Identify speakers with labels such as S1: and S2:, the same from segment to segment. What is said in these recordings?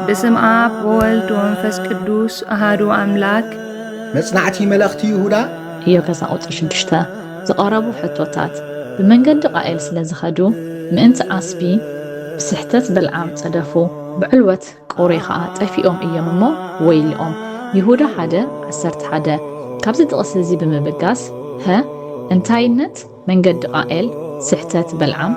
S1: بسم آب وولد ومنفس قدوس أهادو أملاك
S2: مصنعتي ملأختي يهودا
S3: إيوكاسا قطر شدشتا زقاربو حتوتات بمنقد قائل سلازخدو مئنت عصبي بسحتت بلعام صدفو بعلوة قوريخا تفيهم إياممو ويلهم يهودا حدا عسرت حدا كابز تقصزي بمبقاس ها انتاينت منقد قائل سحتت بلعام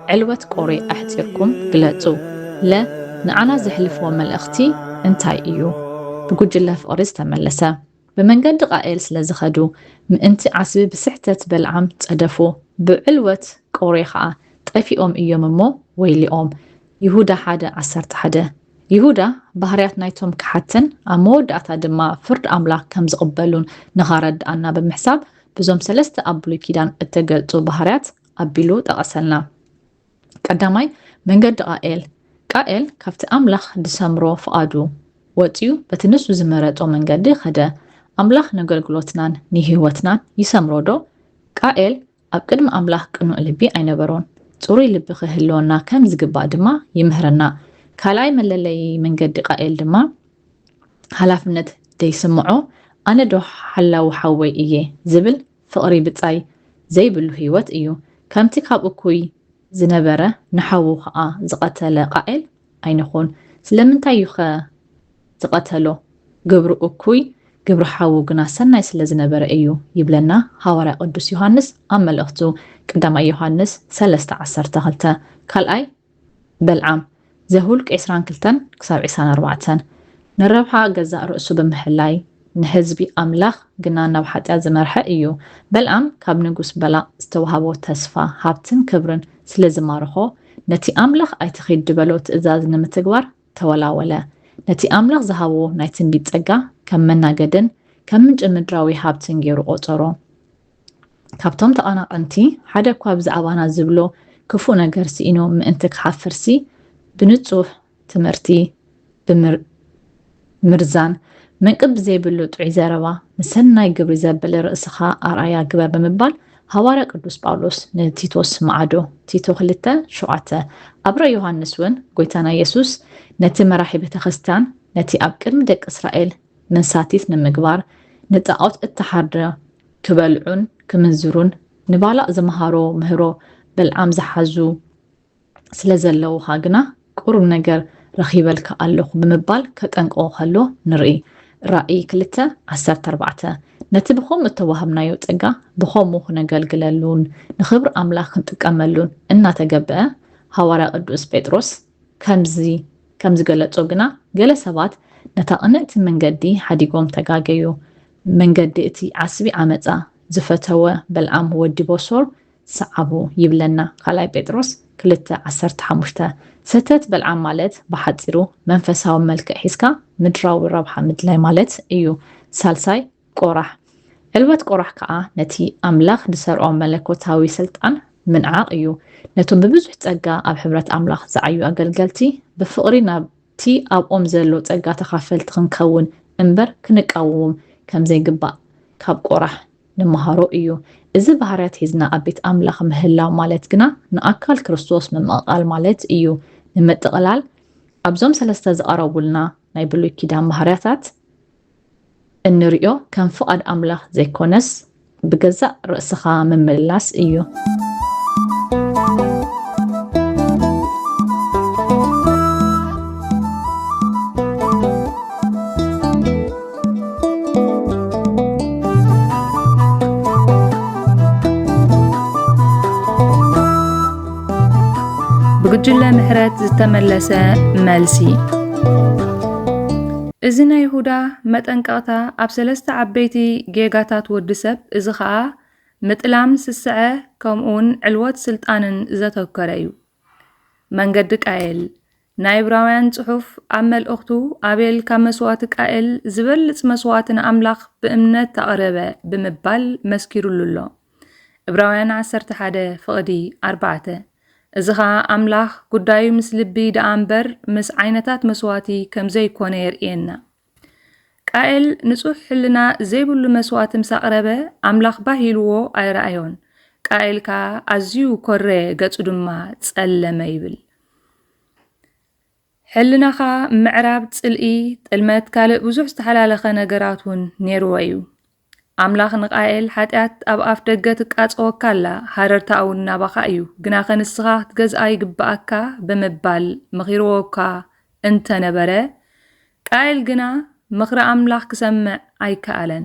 S3: علوة قوري أحتيركم قلاتو لا نعنا زحلفو ملأختي انتاي إيو بقجلة فقرز تملسا بمنقد قائل سلازخدو مئنت عصبي بسحتت بلعام صدفو بعلوة قوريخا تفيهم إياممو ويلهم يهودا حدا عسرت حدا يهودا بهريات نايتهم كحتن أمود أتا دما فرد أملاك كم زقبلون نغارد أنا بمحساب بزوم سلسة أبلو كيدان اتقلتو بهريات أبلو تغسلنا قدامي منقد قائل كافت أملاخ دسامرو فقادو واتيو بتنسو زمراتو منقد خدا أملاخ نقلقلوتنان نيهيوتنان يسامرو دو قائل أبقدم أملاخ كنو قلبي أينبرون صوري لبخ هلونا كم زقبا دما يمهرنا كالاي مللي منقد قائل دما حلافنت دي سمعو أنا دو حلاو حوي إيه زبل فقري بتاي زي بلو هيوت إيو كامتي كاب أكوي زنبرة نحوو خا زقتل قائل أينخون سلمنتا يخا زقتلو قبر أكوي قبر حاو قنا سناي سلزنبرة إيو يبلنا هاورا قدوس يوحنس أما الأختو قدام يوحنس 13 كالاي بلعام زهولك 22 كساب 24 نربحا جزاء رأسو بمحلاي نحزبي أملاخ قنا نبحات أزمرحة إيو بلعام كاب نقوس بلا استوهابو تسفا هابتن كبرن سلزمارخو نتي أملاخ أي تخيد دبلو تأزاز نمتقوار تولاولا نتي أملاخ زهاو نايتن بيتسقا كم منا قدن كم من جمدراوي هابتن جيرو قطرو كابتم تقانا قنتي حدا كواب زعوانا زبلو كفو نقرسي إنو مئنتك حافرسي بنتصوح تمرتي مرزان من قب زي بلو تعي زاروا مسنا يقبر زابل رأسخا أرأيا قبر بمبال هوارا قدوس باولوس نتيتوس معادو تيتو خلتا شوعتا أبرا يوحنس ون قويتانا يسوس نتي مراحب تخستان نتي أبكر مدك إسرائيل من ساتيت نمقبار نتاقوت التحرر كبالعون كمنزرون نبالا زمهارو مهرو بالعام زحازو سلازلو خاقنا قرب نقر رخيبالك ألوخ بمبال كتنقو خلو نرئي رأي كلتا 14 نتبخوم التوهبنا يوتقا بخومو نقلقلالون نخبر أملاخ نتقاملون إنا تقبأ هوارا قدوس بيتروس كمزي قلتو قنا قل سبات نتاقنت من قدي حديقوم تقاقيو من قدي اتي عسبي عمتا زفتوا بالعام ودي بوصور سعبو يبلنا خلاي بيتروس كلتا 15 ستت بالعام مالت بحضيرو منفساو ملك حسكا مدراو ربحة مدلاي مالت ايو سالساي قرح الوت قرح كا نتي أملاخ دسرعو ملكوتاوي سلطان من عاق ايو نتو ببزح تقا اب حبرت أملاخ زعيو أقلقلتي بفقرنا تي اب زلو تقا تخافل تخنكون انبر كنقاوم كم زي قبا كاب قرح نمهارو ايو إذا بهارات هزنا أبيت أملاخ مهلاو مالت قنا نأكل كريستوس من مقال مالت إيو نمتقلال أبزوم سلسة زقاربولنا نايبلو كيدان بهاراتات النريو كان فقد أملاخ زي كونس بجزاء رأسخا من ملاس إيو
S1: بقجلة محرات زتملسة مالسي إذن يهودا متنقاتا أبسلست عبيتي جيغاتات ودسب إذا خاا متلام سسعة كمون علوات سلطانن ذاتو كريو من قدك آيل نايبراوان صحف عمل أختو أبيل كمسواتك آيل زبلت مسواتنا أملاخ بإمنة تقربة بمبال مسكيرو لله إبراوان 11 فقدي 4 إذا أملاخ قدايو مسلبي دأمبر مس عينتات مسواتي كم زي كون يرئينا قائل نصوح لنا زي بلو مسوات مساقربة أملاخ باهيلوو أي رأيون قائل كا أزيو كوري قطو دما تسأل ما يبل ሕልናኻ ምዕራብ ጽልኢ ጥልመት ካልእ ብዙሕ ዝተሓላለኸ ነገራት እውን ነይርዎ እዩ። ኣምላኽ ንቃኤል ሓጢኣት ኣብ ኣፍ ደገ ትቃጽወካ ኣላ ሃረርታ እውን ናባኻ እዩ ግና ኸንስኻ ክትገዝኣ ይግባኣካ ብምባል ምኺርዎካ እንተነበረ ቃኤል ግና ምኽሪ ኣምላኽ ክሰምዕ ኣይከኣለን።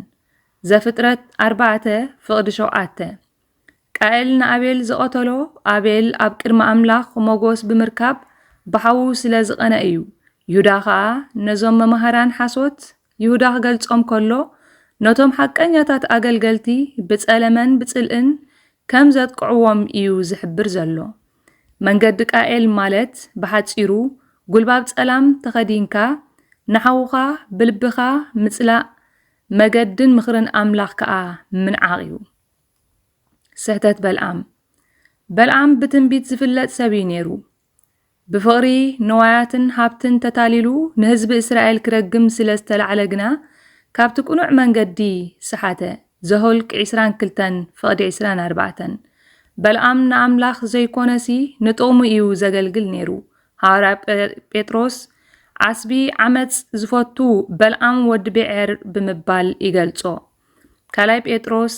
S1: ዘፍጥረት 4:7 ቃኤል ንኣቤል ዝቐተሎ ኣቤል ኣብ ቅድሚ ኣምላኽ ሞጎስ ብምርካብ ብሓዉ ስለ ዝቐነ እዩ። ይሁዳ ከዓ ነዞም መምሃራን ሓሶት ይሁዳ ክገልጾም ከሎ ነቶም ሓቀኛታት ኣገልገልቲ ብጸለመን ብጽልእን ከም ዘጥቅዕዎም እዩ ዝሕብር ዘሎ። መንገዲ ቃኤል ማለት ብሓጺሩ ጉልባብ ጸላም ተኸዲንካ ንሓውኻ ብልብኻ ምጽላእ መገድን ምኽርን ኣምላኽ ከዓ ምንዓቕ እዩ። ስሕተት በልዓም ብትንቢት ዝፍለጥ ሰብ እዩ ነይሩ። ብፍቕሪ ንዋያትን ሃብትን ተታሊሉ ንህዝቢ እስራኤል ክረግም ስለ ዝተላዕለ ግና ካብቲ ቁኑዕ መንገዲ ሰሓተ። ዘኍልቍ 22:24 በልዓም ንኣምላኽ ዘይኮነሲ ንጥቕሙ እዩ ዘገልግል ነይሩ። ሐዋርያ ጴጥሮስ ዓስቢ ዓመፅ ዝፈቱ በልዓም ወዲ ብዔር ብምባል ይገልጾ። ካልኣይ ጴጥሮስ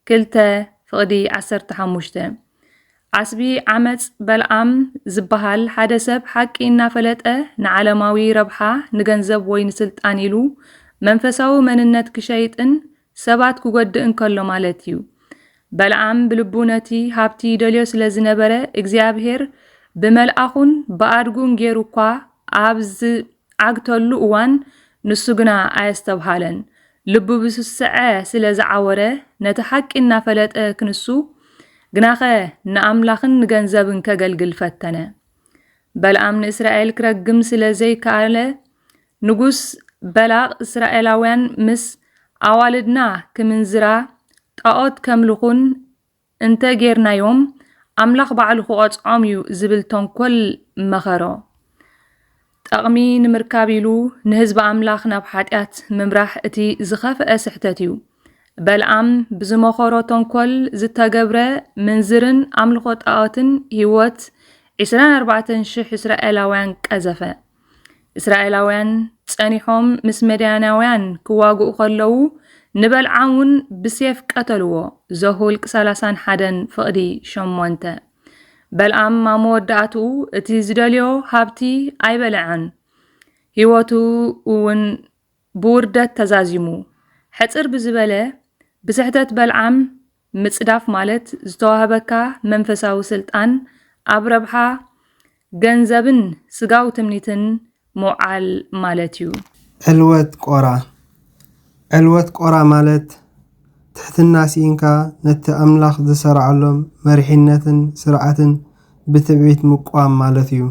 S1: 2:15 ዓስቢ ዓመፅ በልዓም ዝበሃል ሓደ ሰብ ሓቂ እናፈለጠ ንዓለማዊ ረብሓ ንገንዘብ ወይ ንስልጣን ኢሉ መንፈሳዊ መንነት ክሸይጥን ሰባት ክጎድእን ከሎ ማለት እዩ። በልዓም ብልቡ ነቲ ሃብቲ ደልዮ ስለ ዝነበረ እግዚኣብሔር ብመልኣኹን ብኣድጉን ገይሩ እኳ ኣብ ዝዓግተሉ እዋን ንሱ ግና ኣየስተብሃለን። ልቡ ብስስዐ ስለ ዝዓወረ ነቲ ሓቂ እናፈለጠ ክንሱ ግናኸ ንኣምላኽን ንገንዘብን ከገልግል ፈተነ። በልዓም ንእስራኤል ክረግም ስለ ዘይከኣለ ንጉስ በላቕ እስራኤላውያን ምስ ኣዋልድና ክምንዝራ ጣዖት ከምልኹን እንተ ጌርናዮም ኣምላኽ ባዕሉ ክቖጽዖም እዩ ዝብል ተንኰል መኸሮ። ጠቕሚ ንምርካብ ኢሉ ንህዝቢ ኣምላኽ ናብ ሓጢኣት ምምራሕ እቲ ዝኸፍአ ስሕተት እዩ። በልዓም ብዝመኸሮ ተንኰል ዝተገብረ ምንዝርን ኣምልኾ ጣዖትን ህይወት 24,000 እስራኤላውያን ቀዘፈ። እስራኤላውያን ጸኒሖም ምስ መድያናውያን ክዋግኡ ከለዉ ንበልዓም እውን ብሴፍ ቀተልዎ። ዘኍልቍ 31:8 በልዓም ማመወዳእትኡ እቲ ዝደልዮ ሃብቲ ኣይበልዐን። ህይወቱ እውን ብውርደት ተዛዚሙ። ሕጽር ብዝበለ ብስሕተት በልዓም ምጽዳፍ ማለት ዝተዋህበካ መንፈሳዊ ስልጣን ኣብ ረብሓ ገንዘብን ስጋዊ ትምኒትን ሞዓል ማለት እዩ።
S4: ዕልወት ቆራ ማለት ትሕትና ሲኢንካ ነቲ ኣምላኽ ዝሰርዓሎም መሪሕነትን ስርዓትን ብትዕቢት ምቋም ማለት እዩ።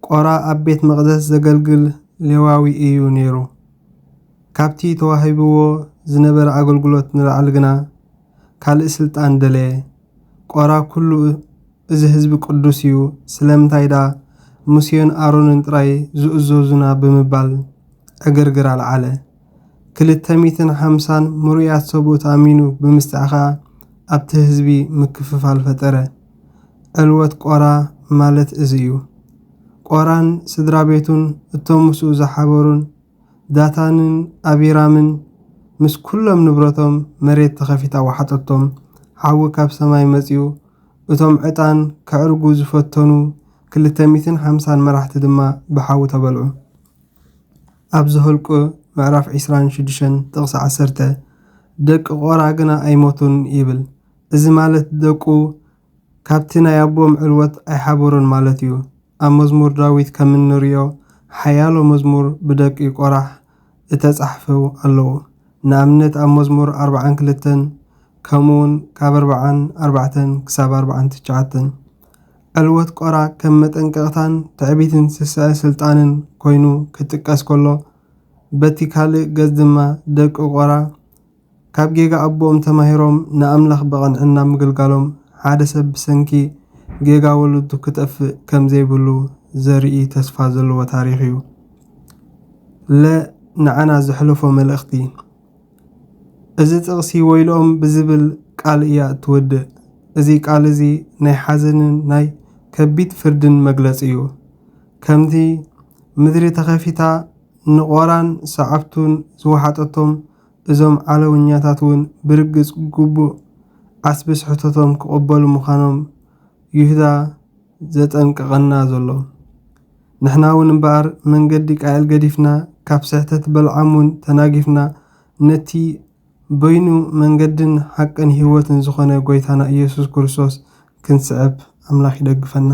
S4: ቆራ ኣብ ቤት መቕደስ ዘገልግል ሌዋዊ እዩ ነይሩ። ካብቲ ተዋሂብዎ ዝነበረ ኣገልግሎት ንላዕሊ ግና ካልእ ስልጣን ደለየ። ቆራ ኩሉ እዚ ህዝቢ ቅዱስ እዩ ስለምንታይ ዳ ሙሴን ኣሮንን ጥራይ ዝእዘዙና ብምባል ዕግርግር ኣልዓለ። 250 ሙሩያት ሰብኡት ኣሚኑ ብምስትዕኻ ኣብቲ ህዝቢ ምክፍፋል ፈጠረ። ዕልወት ቆራ ማለት እዚ እዩ። ቆራን ስድራ ቤቱን እቶም ምስኡ ዝሓበሩን ዳታንን ኣቢራምን ምስ ኩሎም ንብረቶም መሬት ተኸፊታ ወሓጠቶም። ሓዊ ካብ ሰማይ መጺኡ እቶም ዕጣን ከዕርጉ ዝፈተኑ 250 መራሕቲ ድማ ብሓዊ ተበልዑ። ኣብ ዘኍልቍ ምዕራፍ 26:10 ደቂ ቆራ ግና ኣይሞቱን ይብል። እዚ ማለት ደቁ ካብቲ ናይ ኣቦም ዕልወት ኣይሓበሩን ማለት እዩ። ኣብ መዝሙር ዳዊት ከም እንሪኦ ሓያሎ መዝሙር ብደቂ ቆራሕ እተጻሕፈው ኣለዉ። ንኣብነት ኣብ መዝሙር 42 ከምኡውን ካብ 44 ክሳብ 49 ዕልወት ቆራ ከም መጠንቀቕታን ትዕቢትን ስስዐ ስልጣንን ኮይኑ ክጥቀስ ከሎ በቲ ካልእ ገጽ ድማ ደቂ ቆራ ካብ ጌጋ ኣቦኦም ተማሂሮም ንኣምላኽ ብቐንዕና ምግልጋሎም ሓደ ሰብ ብሰንኪ ጌጋ ወለዱ ክጠፍእ ከም ዘይብሉ ዘርኢ ተስፋ ዘለዎ ታሪኽ እዩ። ንዓና ዘሕለፎ መልእኽቲ እዚ ጥቕሲ ወይሎም ብዝብል ቃል እያ እትወድእ። እዚ ቃል እዚ ናይ ሓዘንን ናይ ከቢድ ፍርድን መግለፂ እዩ። ከምቲ ምድሪ ተኸፊታ ንቆራን ሰዓብቱን ዝወሓጠቶም እዞም ዓለውኛታት እውን ብርግጽ ግቡእ ዓስቢ ስሕተቶም ክቕበሉ ምዃኖም ይሁዳ ዘጠንቅቐና ዘሎ። ንሕና እውን እምበኣር መንገዲ ቃየል ገዲፍና ካብ ስሕተት በልዓም እውን ተናጊፍና ነቲ በይኑ መንገድን ሓቅን ህይወትን ዝኾነ ጎይታና ኢየሱስ ክርስቶስ ክንስዕብ ኣምላኽ ይደግፈና።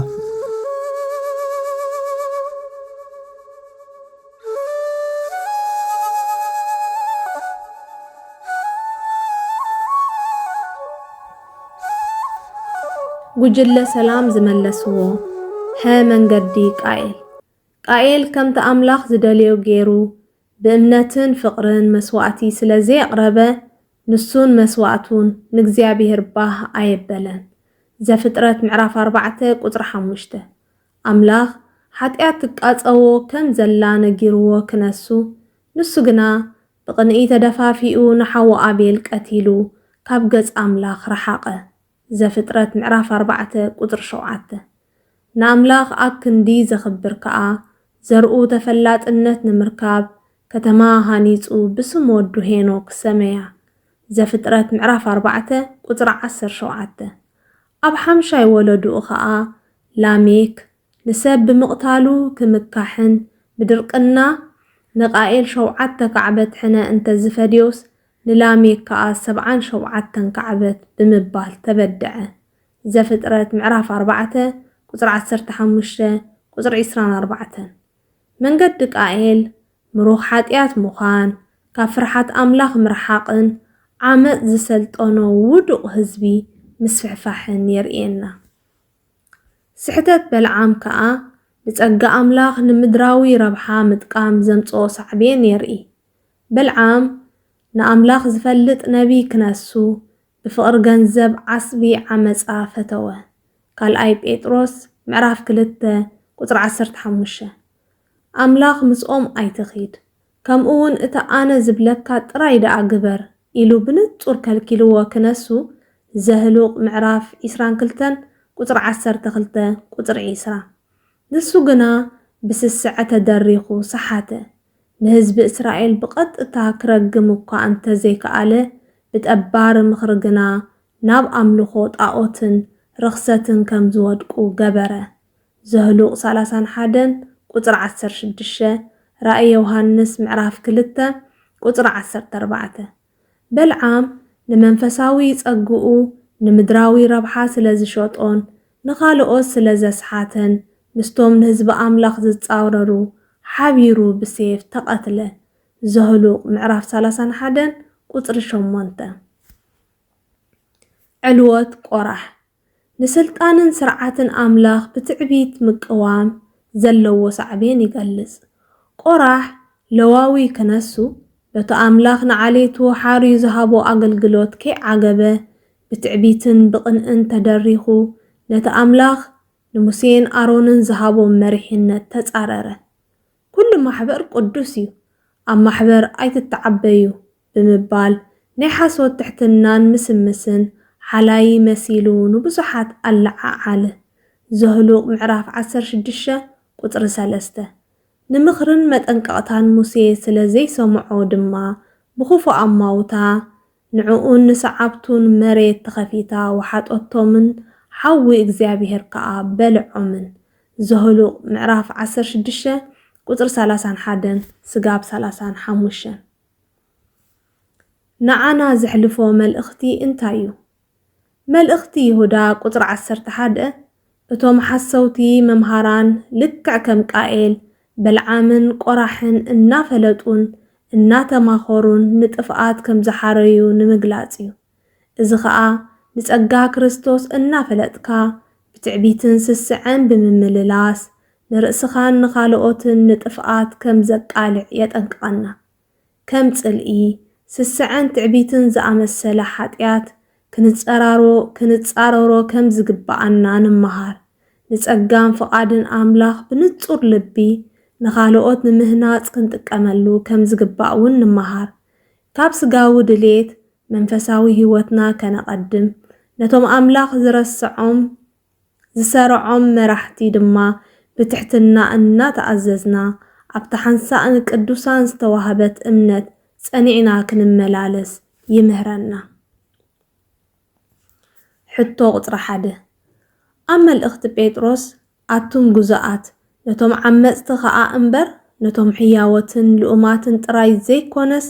S5: ጉጅለ ሰላም ዝመለስዎ መንገዲ ቃየል ከምቲ ኣምላኽ ዝደልዮ ገይሩ ብእምነትን ፍቕርን መስዋዕቲ ስለዘየቕረበ ንሱን መስዋዕቱን ንእግዚአብሔር ባህ ኣየበለን። ዘፍጥረት ምዕራፍ 4 ቁጥሪ 5 ኣምላኽ ሓጢአት ትቃፀዎ ከም ዘላ ነጊርዎ ክነሱ ንሱ ግና ብቕንኢ ተደፋፊኡ ንሓዊ ኣቤል ቀቲሉ ካብ ገጽ ኣምላኽ ረሓቐ። ዘፍጥረት ምዕራፍ 4 ቁጥሪ 7 ንኣምላኽ ኣብ ክንዲ ዘኽብር ከዓ ዘርኡ ተፈላጥነት ንምርካብ ከተማ ሃኒጹ ብስም ወዱ ሄኖክ ሰመያ። ዘፍጥረት ምዕራፍ 4 ቁጥሪ 17 ኣብ ሓምሻይ ወለዱኡ ከዓ ላሜክ ንሰብ ብምቕታሉ ክምካሕን ብድርቅና ንቃኤል 7 ከዕበት ሕነ እንተዝፈድዮስ ንላሜክ ከዓ 77 ከዕበት ብምባል ተበድዐ። ዘፍጥረት ምዕራፍ 4 ቁጥሪ 15 ቁጥሪ 24 መንገዲ ቃኤል ምሩኽ ሓጢአት ምዃን ካብ ፍርሓት ኣምላኽ ምርሓቕን ዓመፅ ዝሰልጠኖ ውዱቕ ህዝቢ ምስፍሕፋሕን የርኤና። ስሕተት በልዓም ከዓ ንጸጋ ኣምላኽ ንምድራዊ ረብሓ ምጥቃም ዘምጽኦ ሳዕቤን የርኢ። በልዓም ንኣምላኽ ዝፈልጥ ነቢይ ክነሱ ብፍቕሪ ገንዘብ ዓስቢ ዓመፃ ፈተወ። ካልኣይ ጴጥሮስ ምዕራፍ 2 ቁጥሪ 15 ኣምላኽ ምስኦም ኣይትኺድ ከምኡውን እቲ ኣነ ዝብለካ ጥራይ ደኣ ግበር ኢሉ ብንጹር ከልኪልዎ ክነሱ ዘህሉቕ ምዕራፍ 22 ቁጥሪ 12 ቁጥሪ 20 ንሱ ግና ብስስዐ ተደሪኹ ሰሓተ። ንህዝቢ እስራኤል ብቐጥታ ክረግም እኳ እንተዘይከኣለ ብጠባሪ ምኽሪ ግና ናብ ኣምልኾ ጣዖትን ርኽሰትን ከም ዝወድቁ ገበረ። ዘህሉቕ 31 ቁጥሪ 16 ራእይ ዮሃንስ ምዕራፍ 2 ቁጥሪ 14 በልዓም ንመንፈሳዊ ጸጉኡ ንምድራዊ ረብሓ ስለ ዝሸጦን ንኻልኦት ስለ ዘስሓተን ምስቶም ንህዝቢ ኣምላኽ ዝጻውረሩ ሓቢሩ ብሴፍ ተቐትለ። ዘህሉቕ ምዕራፍ 31 ቁጥሪ 8 ዕልወት ቆራሕ ንስልጣንን ስርዓትን ኣምላኽ ብትዕቢት ምቅዋም ዘለዎ ሳዕቤን ይገልጽ። ቆራሕ ለዋዊ ክነሱ በቲ ኣምላኽ ንዓሌቱ ሓርዩ ዝሃቦ ኣገልግሎት ከይዓገበ ብትዕቢትን ብቕንዕን ተደሪኹ ነቲ ኣምላኽ ንሙሴን ኣሮንን ዝሃቦ መሪሕነት ተጻረረ። ኩሉ ማሕበር ቅዱስ እዩ፣ ኣብ ማሕበር ኣይትተዓበዩ ብምባል ናይ ሓሶት ትሕትናን ምስምስን ሓላይ መሲሉ ንብዙሓት ኣለዓዓለ። ዘህሉቕ ምዕራፍ 16 ቁጥሪ 3 ንምኽርን መጠንቀቕታን ሙሴ ስለ ዘይሰምዖ ድማ ብኽፉ ኣማውታ ንዕኡን ንሰዓብቱን መሬት ተኸፊታ ወሓጦቶምን ሓዊ እግዚኣብሔር ከዓ በልዖምን። ዘህሉቕ ምዕራፍ 16 ቁጥሪ 31 ስጋብ 35 ንዓና ዘሕልፎ መልእኽቲ እንታይ እዩ? መልእኽቲ ይሁዳ ቁጥሪ 11 እቶም ሓሰውቲ መምሃራን ልክዕ ከም ቃኤል በልዓምን ቆራሕን እናፈለጡን እናተማኸሩን ንጥፍኣት ከም ዝሓረዩ ንምግላጽ እዩ። እዚ ከዓ ንጸጋ ክርስቶስ እናፈለጥካ ብትዕቢትን ስስዐን ብምምልላስ ንርእስኻን ንኻልኦትን ንጥፍኣት ከም ዘቃልዕ የጠንቅቐና። ከም ጽልኢ ስስዐን ትዕቢትን ዝኣመሰለ ሓጢአት ክንጻረሮ ከም ዝግባኣና ንመሃር። ንጸጋን ፍቓድን ኣምላኽ ብንጹር ልቢ ንኻልኦት ንምህናጽ ክንጥቀመሉ ከም ዝግባእ እውን ንመሃር። ካብ ስጋዊ ድሌት መንፈሳዊ ህይወትና ከነቐድም ነቶም ኣምላኽ ዝሰርዖም መራሕቲ ድማ ብትሕትና እናተኣዘዝና ኣብታ ሓንሳእን ቅዱሳን ዝተዋህበት እምነት ጸኒዕና ክንመላለስ ይምህረና። ሕቶ ቁጥሪ 1 ኣብ መልእኽቲ ጴጥሮስ ኣቱም ጉዛኣት ነቶም ዓመፅቲ ከዓ እምበር ነቶም ሕያወትን ልኡማትን ጥራይ ዘይኮነስ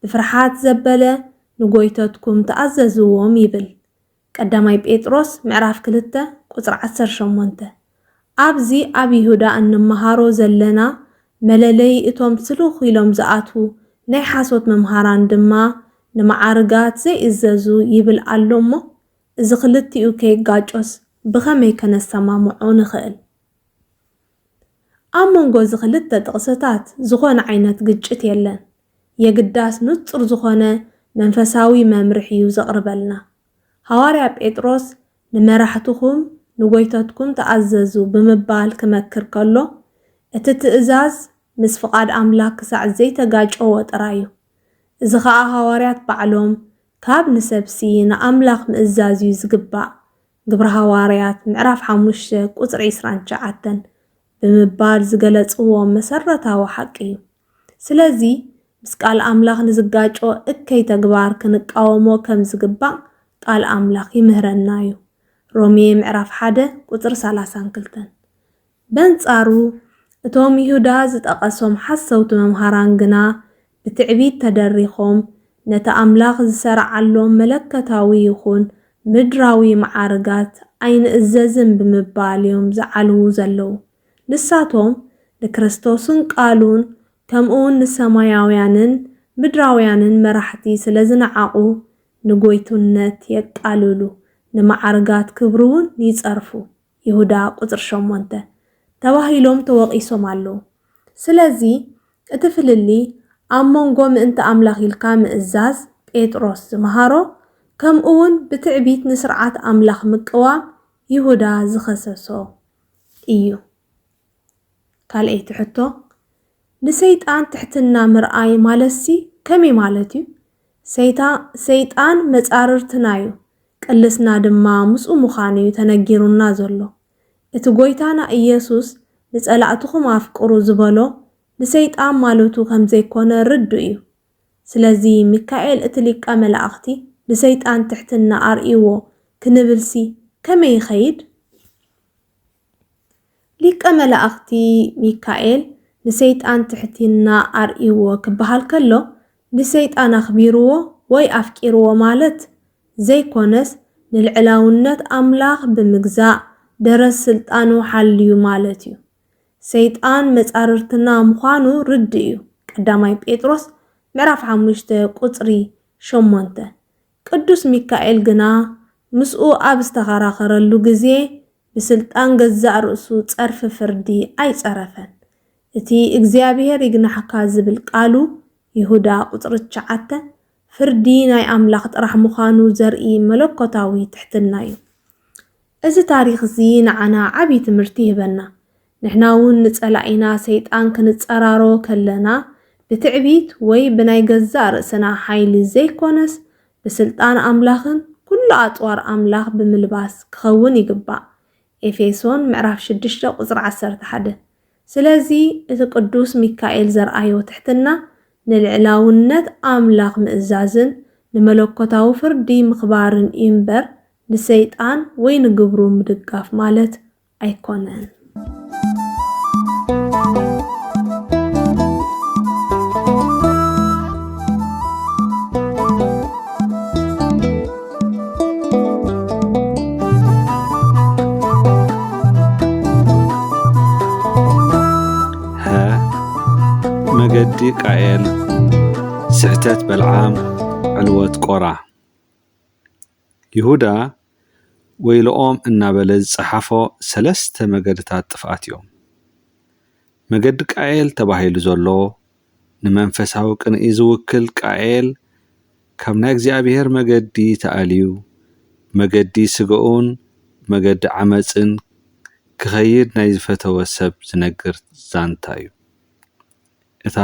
S5: ብፍርሓት ዘበለ ንጎይተትኩም ተኣዘዝዎም ይብል። ቀዳማይ ጴጥሮስ ምዕራፍ 2 ቁጥሪ 18 ኣብዚ ኣብ ይሁዳ እንመሃሮ ዘለና መለለይ እቶም ስሉኽ ኢሎም ዝኣትዉ ናይ ሓሶት መምሃራን ድማ ንማዓርጋት ዘይእዘዙ ይብል ኣሎ እሞ እዚ ክልቲኡ ከይጋጮስ ብኸመይ ከነሰማምዖ ንኽእል? ኣብ መንጎ እዚ ክልተ ጥቕስታት ዝኾነ ዓይነት ግጭት የለን። የግዳስ ንጹር ዝኾነ መንፈሳዊ መምርሒ እዩ ዘቕርበልና። ሐዋርያ ጴጥሮስ ንመራሕትኩም ንጎይተትኩም ተኣዘዙ ብምባል ክመክር ከሎ እቲ ትእዛዝ ምስ ፍቓድ ኣምላክ ክሳዕ ዘይተጋጨወ ጥራይ እዩ። እዚ ከዓ ሐዋርያት ባዕሎም ካብ ንሰብሲ ንኣምላኽ ምእዛዝ እዩ ዝግባእ ግብረ ሐዋርያት ምዕራፍ 5 ቁፅሪ 29 ብምባል ዝገለጽዎ መሰረታዊ ሓቂ እዩ። ስለዚ ምስ ቃል ኣምላኽ ንዝጋጮ እከይ ተግባር ክንቃወሞ ከም ዝግባእ ቃል ኣምላኽ ይምህረና እዩ። ሮሜ ምዕራፍ 1 ቁፅሪ 32 በንጻሩ እቶም ይሁዳ ዝጠቐሶም ሓሰውቲ መምሃራን ግና ብትዕቢት ተደሪኾም ነቲ ኣምላኽ ዝሰርዓሎም መለከታዊ ይኹን ምድራዊ ማዓርጋት ኣይንእዘዝን ብምባል እዮም ዝዓልዉ ዘለዉ። ንሳቶም ንክርስቶስን ቃሉን ከምኡውን ንሰማያውያንን ምድራውያንን መራሕቲ ስለ ዝነዓቑ ንጎይትነት የቃልሉ ንማዓርጋት ክብሪ እውን ይጸርፉ ይሁዳ ቁፅሪ 8 ተባሂሎም ተወቂሶም ኣለዉ። ስለዚ እቲ ፍልሊ ኣብ መንጎ ምእንቲ ኣምላኽ ኢልካ ምእዛዝ ጴጥሮስ ዝመሃሮ ከምኡውን ብትዕቢት ንስርዓት ኣምላኽ ምቅዋም ይሁዳ ዝኸሰሶ እዩ። ካልአይቲ ሕቶ ንሰይጣን ትሕትና ምርኣይ ማለትሲ ከመይ ማለት እዩ? ሰይጣን መጻርርትና እዩ፣ ቅልስና ድማ ምስኡ ምዃኑ እዩ ተነጊሩና ዘሎ። እቲ ጎይታና ኢየሱስ ንጸላእትኹም ኣፍቅሩ ዝበሎ ንሰይጣን ማለቱ ከም ዘይኮነ ርዱ እዩ። ስለዚ ሚካኤል እቲ ሊቀ መላእኽቲ ንሰይጣን ትሕትና ኣርእይዎ ክንብልሲ ከመይ ይኸይድ? ሊቀ መላእኽቲ ሚካኤል ንሰይጣን ትሕትና ኣርእይዎ ክበሃል ከሎ ንሰይጣን ኣኽቢርዎ ወይ ኣፍቂርዎ ማለት ዘይኮነስ ንልዕላውነት ኣምላኽ ብምግዛእ ደረስ ስልጣኑ ሓልዩ ማለት እዩ። ሰይጣን መጻርርትና ምዃኑ ርዲ እዩ። ቀዳማይ ጴጥሮስ ምዕራፍ 5 ቁፅሪ 8 ቅዱስ ሚካኤል ግና ምስኡ ኣብ ዝተኸራኸረሉ ግዜ ብስልጣን ገዛእ ርእሱ ጸርፊ ፍርዲ ኣይጸረፈን። እቲ እግዚኣብሔር ይግናሕካ ዝብል ቃሉ ይሁዳ ቁፅሪ 9 ፍርዲ ናይ ኣምላኽ ጥራሕ ምዃኑ ዘርኢ መለኮታዊ ትሕትና እዩ። እዚ ታሪኽ እዚ ንዓና ዓብይ ትምህርቲ ይህበና። ንሕና እውን ንጸላኢና ሰይጣን ክንጸራሮ ከለና ብትዕቢት ወይ ብናይ ገዛእ ርእስና ሓይሊ ዘይኮነስ ብስልጣን ኣምላኽን ኩሉ ኣጽዋር ኣምላኽ ብምልባስ ክኸውን ይግባእ። ኤፌሶን ምዕራፍ 6 ቁፅሪ 11 ስለዚ እቲ ቅዱስ ሚካኤል ዘርአዮ ትሕትና ንልዕላውነት ኣምላኽ ምእዛዝን ንመለኮታዊ ፍርዲ ምኽባርን እምበር ንሰይጣን ወይ ንግብሩ ምድጋፍ ማለት ኣይኮነን።
S6: መገዲ ቃኤል ስሕተት በልዓም ዕልወት ቆራ ይሁዳ ወይልኦም እናበለ ዝጸሓፎ 3 መገድታት ጥፍኣት እዮም። መገዲ ቃኤል ተባሂሉ ዘሎ ንመንፈሳዊ ቅንኢ ዝውክል ቃኤል ካብ ናይ እግዚአብሔር መገዲ ተኣልዩ መገዲ ስግኡን መገዲ ዓመፅን ክኸይድ ናይ ዝፈተወ ሰብ ዝነግር ዛንታ እዩ። እታ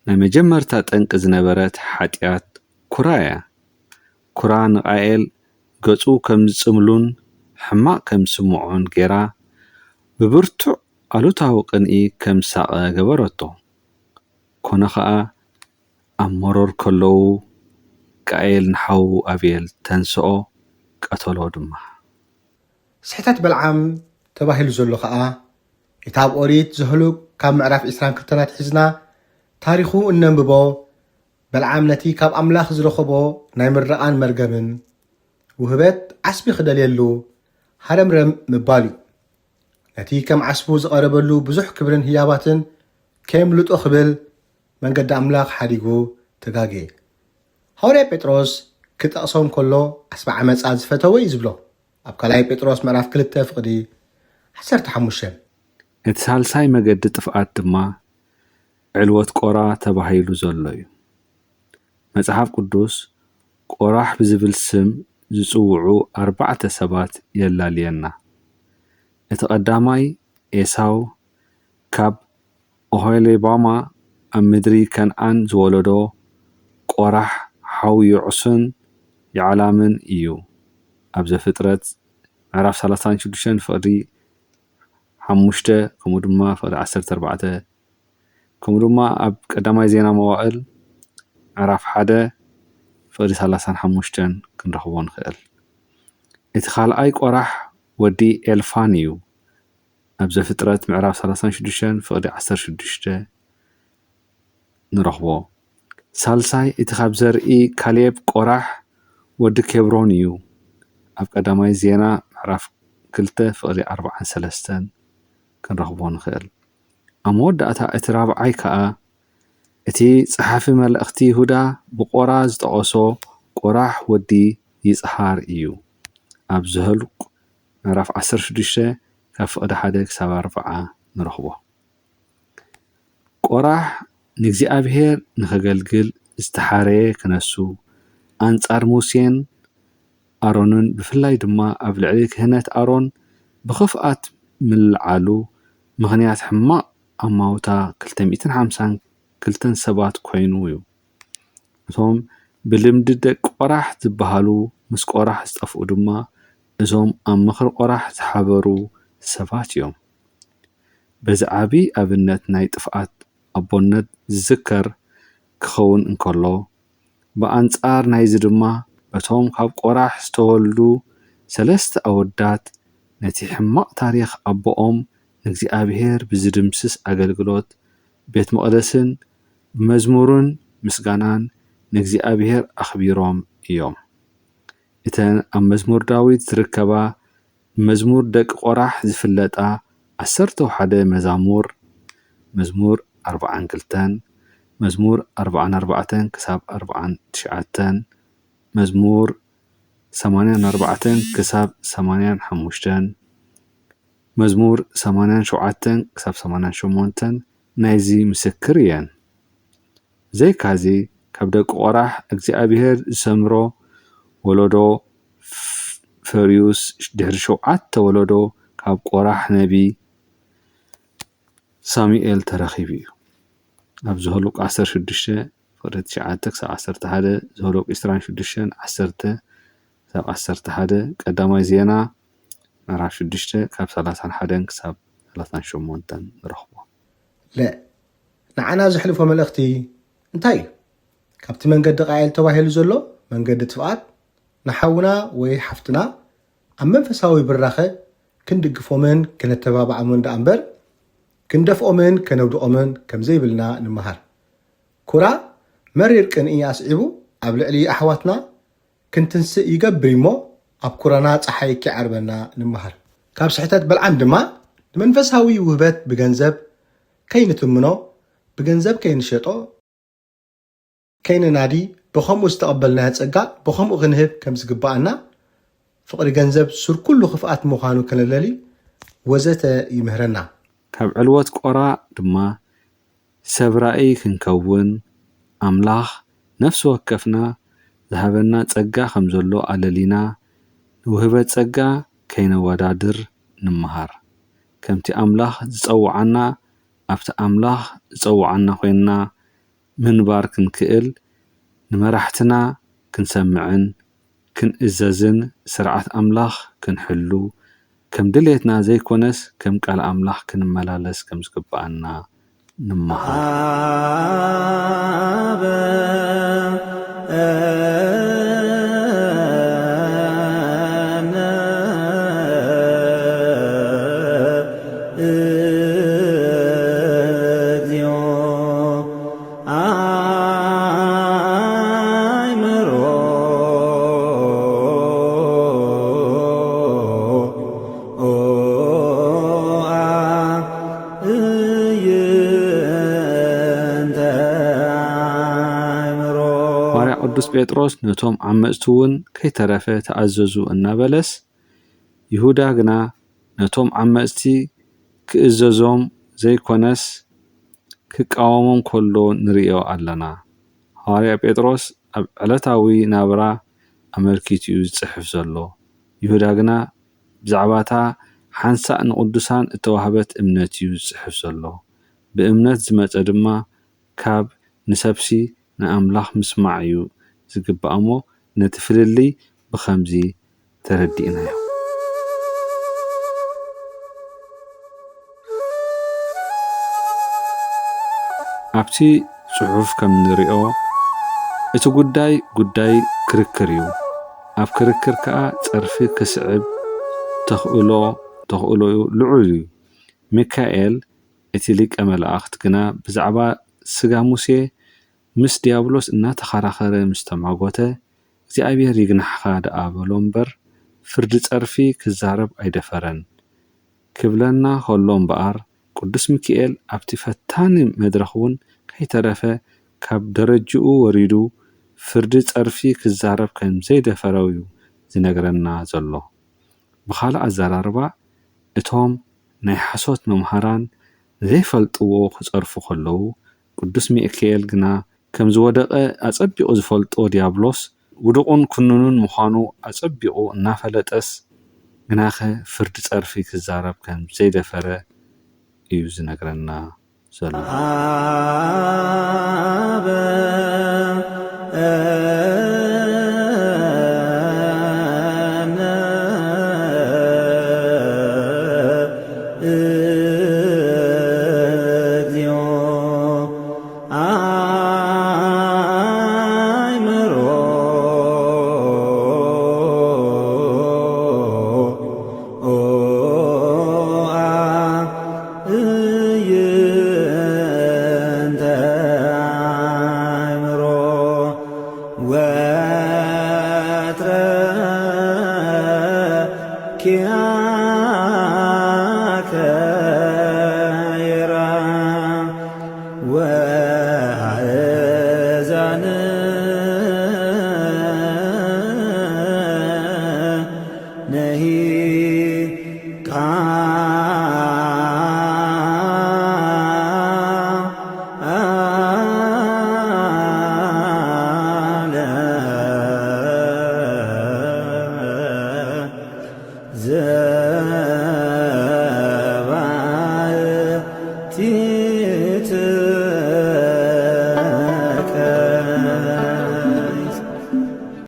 S6: ናይ መጀመርታ ጠንቂ ዝነበረት ሓጢኣት ኩራ እያ። ኩራ ንቃኤል ገጹ ከም ዝጽምሉን ሕማቕ ከም ዝስምዖን ጌራ ብብርቱዕ ኣሉታዊ ቅንኢ ከም ሳቐ ገበረቶ ኮነ ኸዓ ኣብ መሮር ከለዉ ቃኤል ንሓዉ ኣቤል ተንስኦ ቀተሎ ድማ
S2: ስሕተት በልዓም ተባሂሉ ዘሎ ከዓ እቲ ኣብ ኦሪት ዘህሉቅ ካብ ምዕራፍ 22 ሒዝና ታሪኹ እነንብቦ በልዓም ነቲ ካብ ኣምላኽ ዝረኸቦ ናይ ምረቓን መርገምን ውህበት ዓስቢ ክደልየሉ ሃረምረም ምባል እዩ ነቲ ከም ዓስቡ ዝቐረበሉ ብዙሕ ክብርን ህያባትን ከየምልጦ ክብል መንገዲ ኣምላኽ ሓዲጉ ተጋግየ ሐዋርያ ጴጥሮስ ክጠቕሶም ከሎ ዓስቢ ዓመፃ ዝፈተወ እዩ ዝብሎ ኣብ ካልኣይ ጴጥሮስ ምዕራፍ 2 ፍቕዲ 15
S6: እቲ ሳልሳይ መገዲ ጥፍኣት ድማ ዕልወት ቆራ ተባሂሉ ዘሎ እዩ መጽሓፍ ቅዱስ ቆራሕ ብዝብል ስም ዝጽውዑ 4 ሰባት የላልየና እቲ ቀዳማይ ኤሳው ካብ ኦሆሊባማ ኣብ ምድሪ ከነዓን ዝወለዶ ቆራሕ ሓዊ ይዕሱን ይዓላምን እዩ ኣብ ዘፍጥረት ምዕራፍ 36 ፍቕዲ 5 ከምኡ ድማ ፍቕዲ 14 ከምኡ ድማ ኣብ ቀዳማይ ዜና መዋዕል ምዕራፍ 1 ፍቕዲ 35 ክንረኽቦ ንኽእል እቲ ካልኣይ ቆራሕ ወዲ ኤልፋን እዩ ኣብ ዘፍጥረት ምዕራፍ 36 ፍቕዲ 16 ንረኽቦ ሳልሳይ እቲ ካብ ዘርኢ ካሌብ ቆራሕ ወዲ ኬብሮን እዩ ኣብ ቀዳማይ ዜና ምዕራፍ 2 ፍቕዲ 43 ክንረኽቦ ንኽእል ኣብ መወዳእታ እቲ ራብዓይ ከዓ እቲ ጸሓፊ መልእኽቲ ይሁዳ ብቆራ ዝጠቐሶ ቆራሕ ወዲ ይጽሓር እዩ ኣብ ዘህሉቅ ምዕራፍ 16 ካብ ፍቕዲ 1 ክሳብ 4 ንረኽቦ ቆራሕ ንእግዚኣብሔር ንኸገልግል ዝተሓረየ ክነሱ ኣንጻር ሙሴን ኣሮንን ብፍላይ ድማ ኣብ ልዕሊ ክህነት ኣሮን ብኽፍኣት ምልዓሉ ምኽንያት ሕማቕ ኣማውታ 252 ሰባት ኮይኑ እዩ እቶም ብልምዲ ደቂ ቆራሕ ዝበሃሉ ምስ ቆራሕ ዝጠፍኡ ድማ እዞም ኣብ ምኽሪ ቆራሕ ዝሓበሩ ሰባት እዮም በዚ ዓብዪ ኣብነት ናይ ጥፍኣት ኣቦነት ዝዝከር ክኸውን እንከሎ ብኣንጻር ናይዚ ድማ በቶም ካብ ቆራሕ ዝተወልዱ 3 ኣወዳት ነቲ ሕማቕ ታሪኽ ኣቦኦም ንእግዚኣብሔር ብዝድምስስ ኣገልግሎት ቤት መቕደስን ብመዝሙርን ምስጋናን ንእግዚኣብሔር ኣኽቢሮም እዮም እተን ኣብ መዝሙር ዳዊት ዝርከባ መዝሙር ደቂ ቆራሕ ዝፍለጣ 11 መዛሙር መዝሙር 42 መዝሙር 44 ክሳብ 49 መዝሙር 84 ክሳብ 85 መዝሙር 87 ክሳብ 88 ናይዚ ምስክር እየን ዘይካዚ ካብ ደቂ ቆራሕ እግዚኣብሔር ዝሰምሮ ወለዶ ፈሪዩስ ድሕሪ 7 ወለዶ ካብ ቆራሕ ነቢ ሳሙኤል ተረኺቡ እዩ ኣብ ዘህሉቅ 16 ፍቕዲ 9 ክሳብ 11 ዘህሉቅ 26 10 ክሳብ 11 ቀዳማይ ዜና ምዕራፍ 6 ካብ 31 ክሳብ 38 ንረኽቦ
S2: ንዓና ዘሕልፎ መልእኽቲ እንታይ እዩ ካብቲ መንገዲ ቃየል ተባሂሉ ዘሎ መንገዲ ጥፍኣት ንሓውና ወይ ሓፍትና ኣብ መንፈሳዊ ብራኸ ክንድግፎምን ክነተባብዖምን ዳ እምበር ክንደፍኦምን ከነውድቖምን ከም ዘይብልና ንምሃር ኩራ መሪር ቅንኢ ኣስዒቡ ኣብ ልዕሊ ኣሕዋትና ክንትንስእ ይገብር እሞ ኣብ ኩራና ፀሓይ ክዓርበና ንምሃር ካብ ስሕተት በልዓም ድማ ንመንፈሳዊ ውህበት ብገንዘብ ከይንትምኖ ብገንዘብ ከይንሸጦ ከይንናዲ ብኸምኡ ዝተቐበልናዮ ጸጋ ብኸምኡ ክንህብ ከም ዝግባአና ፍቕሪ ገንዘብ ሱር ኩሉ ክፍኣት ምዃኑ ከነለሊ ወዘተ ይምህረና
S6: ካብ ዕልወት ቆራ ድማ ሰብራኢ ክንከውን ኣምላኽ ነፍሲ ወከፍና ዝሃበና ጸጋ ከም ዘሎ ኣለሊና ንውህበት ጸጋ ከይነወዳድር ንምሃር ከምቲ ኣምላኽ ዝጸውዓና ኣብቲ ኣምላኽ ዝጸውዓና ኮይንና ምንባር ክንክእል ንመራሕትና ክንሰምዕን ክንእዘዝን ስርዓት ኣምላኽ ክንሕሉ ከም ድሌትና ዘይኮነስ ከም ቃል ኣምላኽ ክንመላለስ ከም ዝግባአና ንመሃር ቅዱስ ጴጥሮስ ነቶም ዓመፅቲ እውን ከይተረፈ ተኣዘዙ እናበለስ ይሁዳ ግና ነቶም ዓመፅቲ ክእዘዞም ዘይኮነስ ክቃወሞም ከሎ ንሪኦ ኣለና። ሐዋርያ ጴጥሮስ ኣብ ዕለታዊ ናብራ ኣመልኪቱ ዝጽሕፍ ዘሎ ይሁዳ ግና ብዛዕባታ ሓንሳእ ንቅዱሳን እተዋህበት እምነት እዩ ዝጽሕፍ ዘሎ ብእምነት ዝመፀ ድማ ካብ ንሰብሲ ንኣምላኽ ምስማዕ እዩ ዝግባእ እሞ ነቲ ፍልልይ ብኸምዚ ተረዲእናዮ። ኣብቲ ጽሑፍ ከም ንሪኦ እቲ ጉዳይ ክርክር እዩ። ኣብ ክርክር ከዓ ፀርፊ ክስዕብ ተኽእሎ ልዑል እዩ። ሚካኤል እቲ ሊቀ መላእኽት ግና ብዛዕባ ስጋ ሙሴ ምስ ዲያብሎስ እናተኸራኸረ ምስ ተማጎተ እግዚኣብሔር ይግናሕኻ ደኣ በሎ እምበር ፍርዲ ፀርፊ ክዛረብ ኣይደፈረን ክብለና ከሎ እምበኣር ቅዱስ ሚካኤል ኣብቲ ፈታኒ መድረኽ እውን ከይተረፈ ካብ ደረጅኡ ወሪዱ ፍርዲ ፀርፊ ክዛረብ ከም ዘይደፈረው እዩ ዝነግረና ዘሎ። ብኻልእ ኣዘራርባ እቶም ናይ ሓሶት መምሃራን ዘይፈልጥዎ ክፀርፉ ከለዉ ቅዱስ ሚካኤል ግና ከም ዝወደቐ ኣጸቢቑ ዝፈልጦ ዲያብሎስ ውድቑን ኩንኑን ምዃኑ ኣጸቢቑ እናፈለጠስ ግናኸ ፍርዲ ፀርፊ ክዛረብ ከም ዘይደፈረ እዩ ዝነግረና ዘሎ።
S7: ነሂ